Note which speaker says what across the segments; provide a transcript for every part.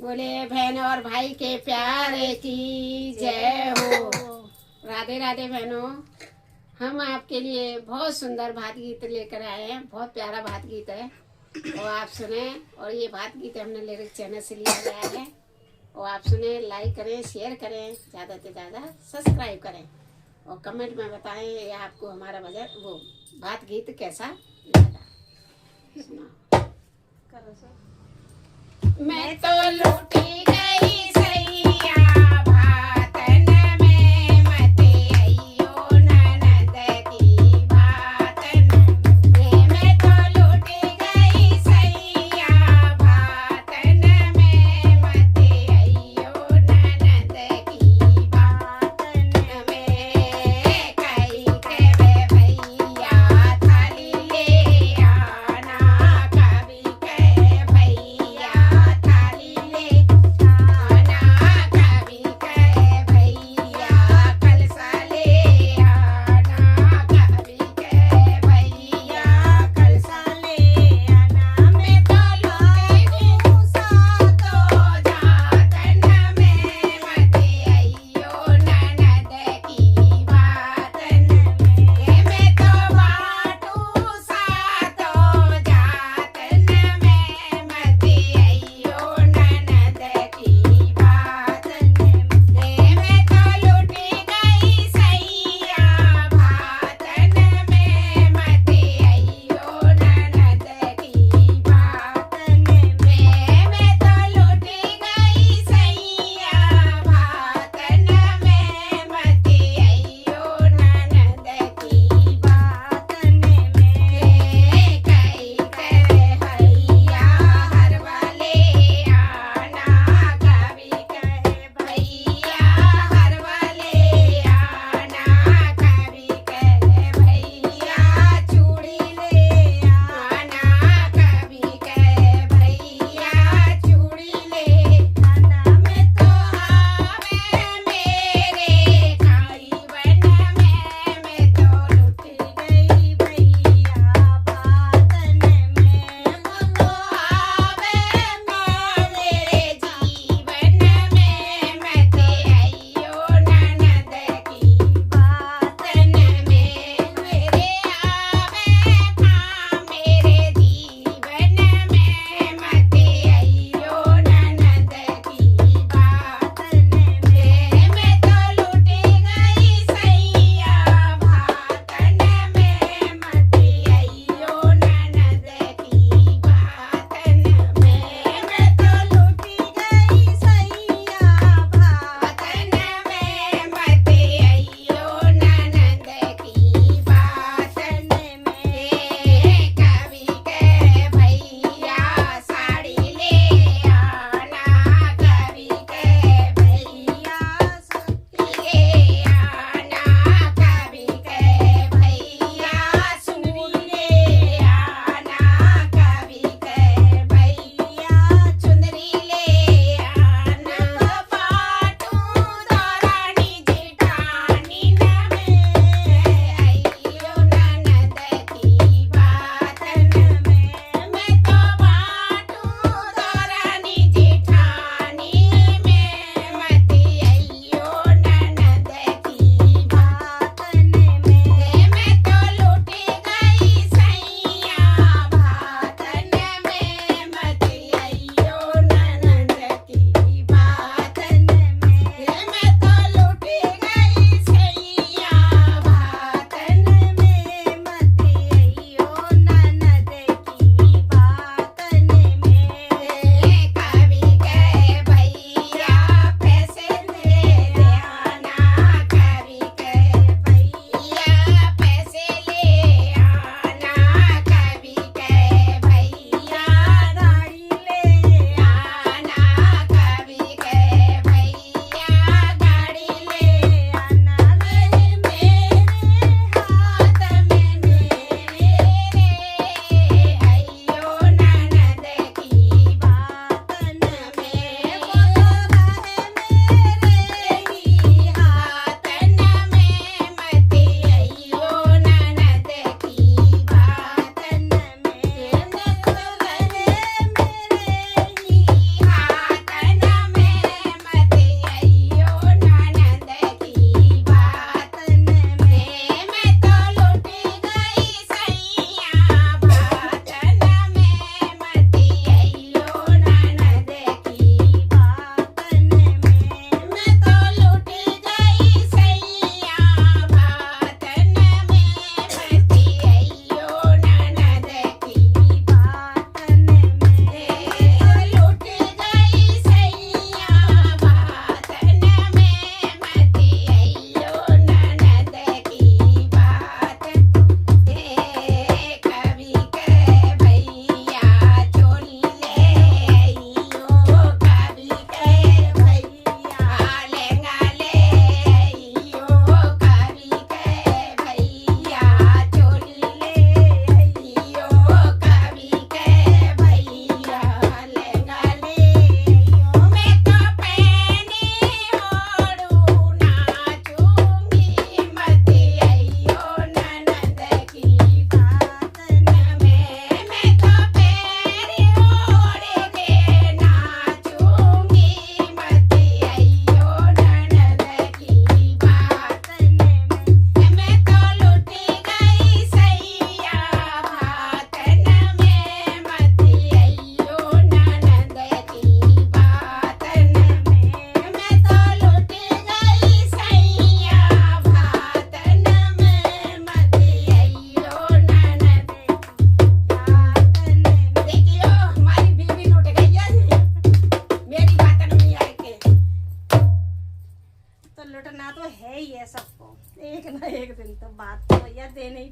Speaker 1: बोले बहन और भाई के प्यारे की जय हो। राधे राधे बहनों, हम आपके लिए बहुत सुंदर भात गीत लेकर आए हैं। बहुत प्यारा भात गीत है और आप सुने। और ये भात गीत हमने लिरिक चैनल से लिया गया है और आप सुने, लाइक करें, शेयर करें, ज़्यादा से ज़्यादा सब्सक्राइब करें और कमेंट में बताएं ये आपको हमारा भजन वो भात गीत कैसा लगा। सुना। मैं तो लूटी गई सैया भातन में, मते अइयो ननद की भातन में। मैं तो लूटी गई सैया भातन में, मते अइयो ननद की भातन में। कई के भैया थाली ले आना, कभी के भैया थाली ले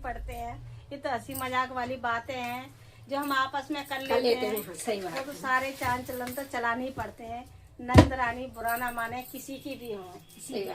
Speaker 2: पड़ते हैं। ये तो हंसी मजाक वाली बातें हैं जो हम आपस में कर लेते हैं।
Speaker 1: हाँ, सही बात
Speaker 2: वो तो
Speaker 1: है।
Speaker 2: सारे चाल चलन तो चलाने ही पड़ते हैं। नंद रानी बुरा ना माने किसी की भी हो।
Speaker 1: सही बात।